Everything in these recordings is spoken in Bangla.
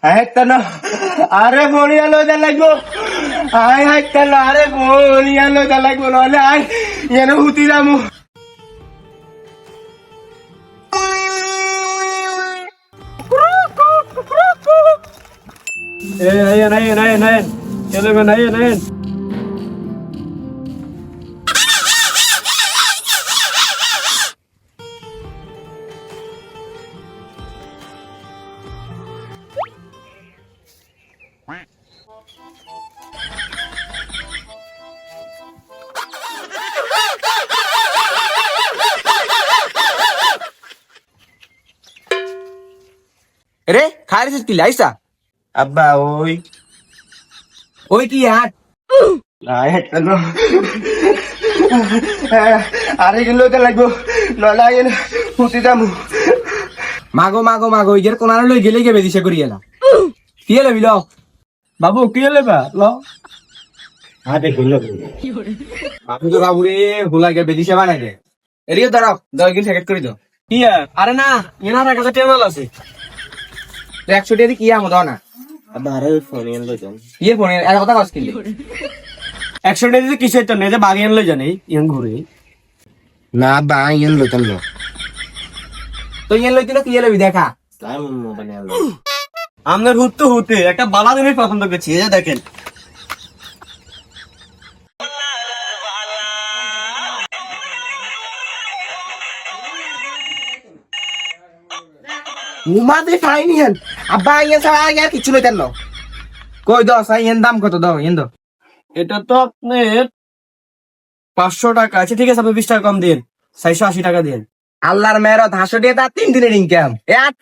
Haitano, are Morialo de Lago. I haitano, are Morialo de Lago. I, Hutiramu. Nayan. Yan naman, nayan. রে খারিস কি লাইসা Abba, oi. ওই কি হাট I haitano. Are Gilo de Lago. Lola, Hutiramu. মাগো ইগের কোনারে লই গেলে গে বেদিশা করি এলা কি এলে বিল বাবু কি হলে বা ল Ate Gilo. আপনি তো বাবুরে হুলাগে বেদিশা বানাই দে এরিও দাঁড়াও 10 গিল সেকেন্ড করে দাও কি আরে না এনার কাছে টেবিল আছে 100 টাকা কি আমো দাও না Abba, are phone yellow jan. ইয়ে ফোনে এর কথা কস কিনলে 100 টাকা কিছু তো নেই যে বাগি আনলে জানি ইয়াং ঘুরে Na, Abba, yellow jan. তো ইয়ে লইতিল কি এলে দেখা I'm mobile yellow. আমাদের হতে একটা বালা জিনিস পছন্দ করছি এই যে দেখেন উমাদে ফাইনি হেন আব্বা ইয়ে ছাড়া আর কিছু লইতেন না কই দাও সাই এর দাম কত দাও ইন দাও এটা তো আপনার 500 টাকা আছে ঠিক আছে আপনি 20 টাকা কম দিন 480 টাকা দিন আল্লাহর মেহরত 500 টাকা 3 দিনের ইনকাম এ আট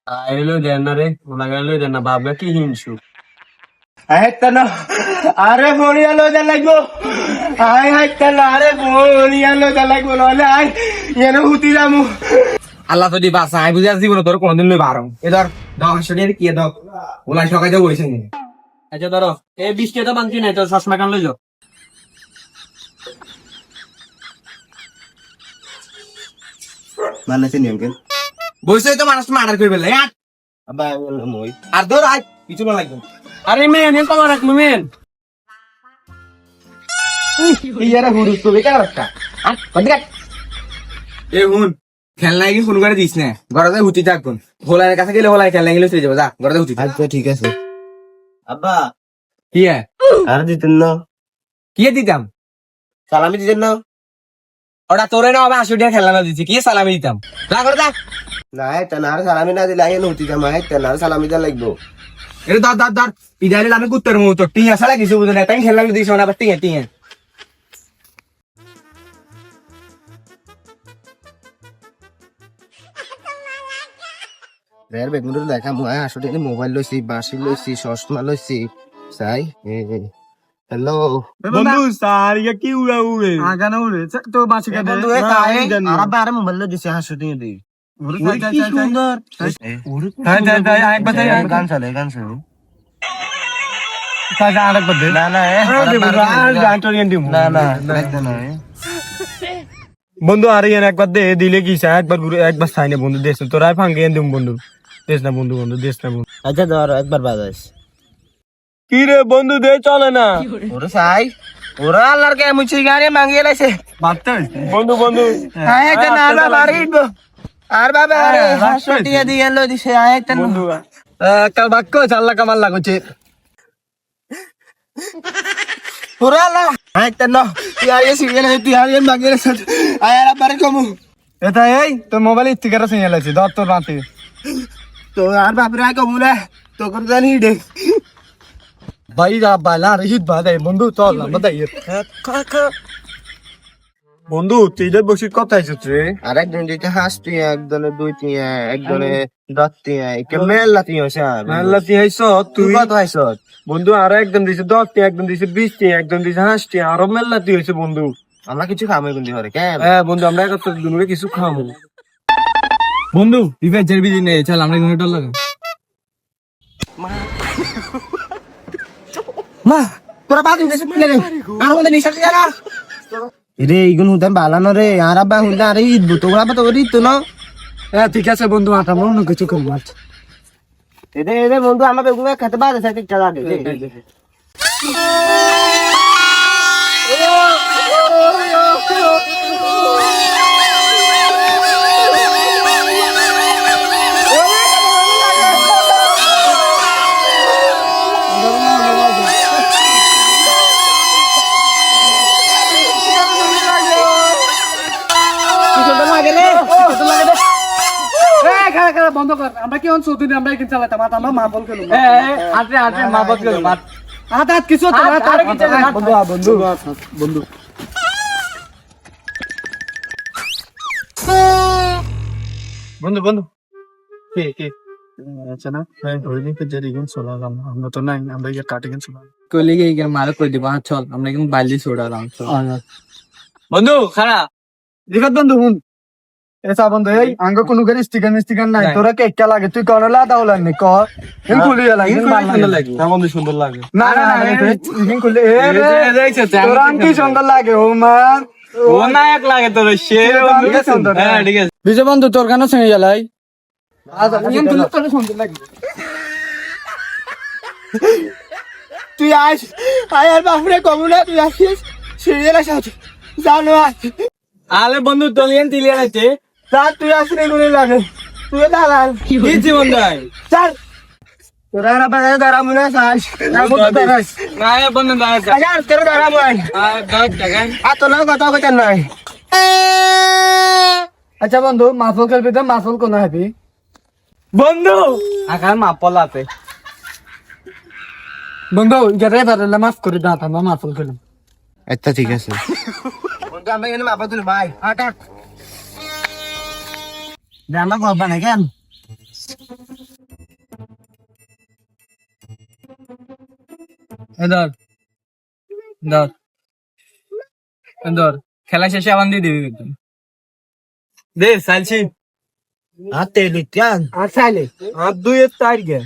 আইলো দেন না রে লাগাইলো দেন না বাবা কি হিংসু Haitano, are Morialo de Lago. I haitano, are Morialo de Lago. I, Hutiramu. আল্লাহ যদি বাসা আই বুঝা জীবন তোর কোনদিন লই বারং এ ধর 10 টাকা কি দাও ওলাই সকালে যাও হইছে নি আচ্ছা ধরো এই 20 টাকা বানছি না তো সসমা কান লই যাও Mana sini uncle? বইছে তো মানুষ মার্ডার করে ফেলে আট Abba, yellow moi. আর ধর আই কিছু না লাগবে আরে মেন এ কমা রাখ মেন ইয়ারা হুরুস তো বেকার রাস্তা আর কদিকে এ হুন খেলনা কি ফোন করে দিস না ঘরে যাই হুতি থাকুন হোলার কাছে গেলে হোলাই খেলনা গেলে চলে যাবো যা ঘরে যাই হুতি থাক আচ্ছা ঠিক আছে আব্বা কি আর দিতেন না কি দিতাম সালামি দিতেন না ওটা তোরে না হবে 80 টাকা খেলনা দিচ্ছি কি সালামি দিতাম যা ঘরে যা না তেনার সালামি না দিলে আইন হতি জামাই তেনার সালামি দা লাগবো এটা ধর ইদারে আমি কুত্তর মতো টিয়া ছাড়া কিছু বুঝে না তাই খেলনা দিস না আবার টিয়া রের বেগুনের দেখা মই আসলে মোবাইল লইছি বাঁশি লইছি চশমা লইছি চাই হ্যালো বন্ধু স্যার ইয়া কি উড়ে আগা না উড়ে তো বাঁচি কা বন্ধু এ তাই আরাবা আরে মোবাইল লই দিছে হাসু দিয়ে দি কি সুন্দর তাই একবার তাই গান চলে তাই আরেকবার দে না না আর গানটোরিয়ান দিমু না দেখতে না বন্ধু আর ইয়ান একবার দে দিলে কি চাই একবার ঘুরে একবার চাই না বন্ধু দেশ তোরাই ফাঙ্গে দিম বন্ধু দেশ না বন্ধু দেশ না বন্ধু আচ্ছা ধর একবার বাজাস কি রে বন্ধু দে চলে না ওরে সাই ওরা আল্লাহর কে মুছি গানে মাঙ্গিয়ে লাইছে বাতে বন্ধু আয় এটা না বাবা রিডবো আর বাবা আরে হাসু দিয়ে দিয়ে লই দিছে আয় এটা বন্ধু কাল বাক্য চাল্লা কামাল লাগছে ওরা আল্লাহ আয় এটা না তুই আর এসে গেলে তুই আর এন মাঙ্গিয়ে লাইছে আয় আর বারে কমু এটা এই তোর মোবাইল স্টিকার আছে লাইছে দর তোর রাতে তো আর বাপরে আয় কমু না তো করে জানি দে ভাই যা বালা রহিত বাদে বন্ধু চল না বাদাই বন্ধু তুই যে বসে কথা আইছিস রে আর একজন দিতে হাসতি একজনে দুই টিয়া একজনে দশ টিয়া কে মেলা টিয়া স্যার আল্লাহ তুই আইছ তুই তুই কত আইছ বন্ধু আর একজন দিছে 10 টি একজন দিছে 20 টি একজন দিছে 50 টি আরো মেলা তুই হইছে বন্ধু আমরা কিছু খামে কিন্তু হরে কেন হ্যাঁ বন্ধু আমরা কত দুনুরে কিছু খাবো বন্ধু বিবে জেরবি দিনে চল আমরা ঘন্টা লাগা মা তোরা বাদ দিস প্লে রে আর মধ্যে নিশা দিয়া না রে ইগুন হুদাম বালানো রে আর আব্বা হুদা আরে ঈদ তোরা বা তো ঈদ তো না হ্যাঁ ঠিক আছে বন্ধু আটা মন কিছু কম মাছ এদে বন্ধু আমার বেগুন খেতে বাদ আছে একটা লাগে বন্ধ কর আমরা কি অন চৌধুরী আমরা এখানে চালাতাম আমরা মা বল খেলো আটে আটে মা বল গেল মাত হাত কিছু তো বন্ধু বন্ধু বন্ধু বন্ধু বন্ধু কে কে আচ্ছা না ধরে তো যদি গেম চলালাম আমরা তো নাই আমরা গিয়ে কাটে গেম চলাম কলি গিয়ে মারো কই দিব চল আমরা কিন্তু বাইলি ছোড়ালাম বন্ধু খারা দিগত বন্ধু হুন এসা বন্ধু এই আঙ্গ কোনো করে স্টিকার নাই তোরা কে একটা লাগে তুই কোন লাদা হলা নি ক হিন খুলি লাগে হিন সুন্দর লাগে না বন্ধু সুন্দর লাগে না না হিন খুলি এ তোরা কি সুন্দর লাগে ও মান ও নায়ক লাগে তোর শের বন্ধু হ্যাঁ ঠিক আছে বিজয় বন্ধু তোর কেন সঙ্গে জ্বালাই হিন খুলি তোর সুন্দর লাগে তুই আস আর বাপরে কমুনা তুই আসিস সিরিয়াল আসা জানো আলে বন্ধু তলিয়ান তিলিয়ান আছে স্যার তুই আসলে গুলি লাগে তুই দালাল কি বন্ধু স্যার তোরা না বাজারে দাঁড়া মনে আস না বলতে দাঁড়াস না বন্ধু না আচ্ছা তোর দাঁড়া মনে দশ টাকা আর তোর লগে কথা কইতেন নাই আচ্ছা বন্ধু মাফল খেলবি তো মাফল কোন হবি বন্ধু আকার মাপলাতে বন্ধু গেরে বারলে মাফ করে দাও আমরা মাফল খেলাম আচ্ছা ঠিক আছে বন্ধু আমরা এখানে মাপা তুলি ভাই আটাক জামা গবা না কেন ধর খেলা শেষে আবার দিয়ে দিবি একদম দে চালছি হাতে দিতান আর চাইলে আর দুই এর তার গে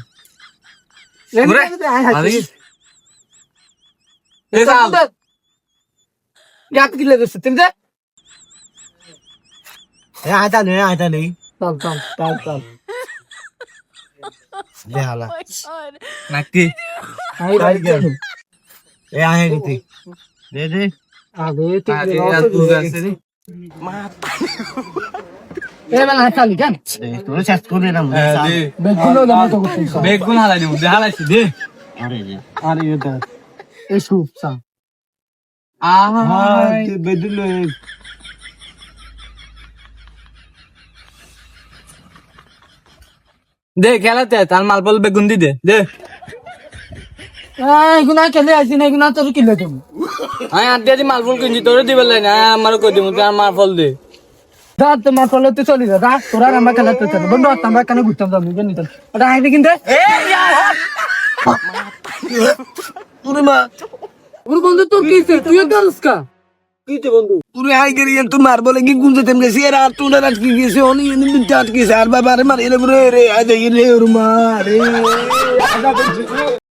ইয়াত গিলে দিছে তুমি দে আইতা নেই চল দেখালা নাকি এ আহে দিতে দে আগে এ বেলা চালি কেন তোর শেষ করে না বেগুলো দাও তো করতে বেগুন হালাই দিব দে হালাইছি দে আরে এটা এই সুপ সা বেদুল দে খেলাতে তার মাল বল বেগুন দি দে এগুনা খেলে আসি না এগুনা তোর কিলে তুমি আমি আট দিয়ে মাল ফল কিনছি তোরে দিবে না আমারও কই দিব তুই আমার ফল দে রাত তোমার কলতে চলি যা রাত তোরা আমরা খেলাতে চলে বন্ধু আমরা কেন ঘুরতাম যাবো নিতাম ওটা আইবে কিনতে পুরে মা ওর বন্ধু তোর কি তুই দরস্কা পুরে হাই করি তোর মার বলে কি গুনতে তেম গেছি আর তুই না কি গেছে অনি এনে মিন্টা আটকে আর বাবা রে মার এলে রে আজ এলে ওর মা রে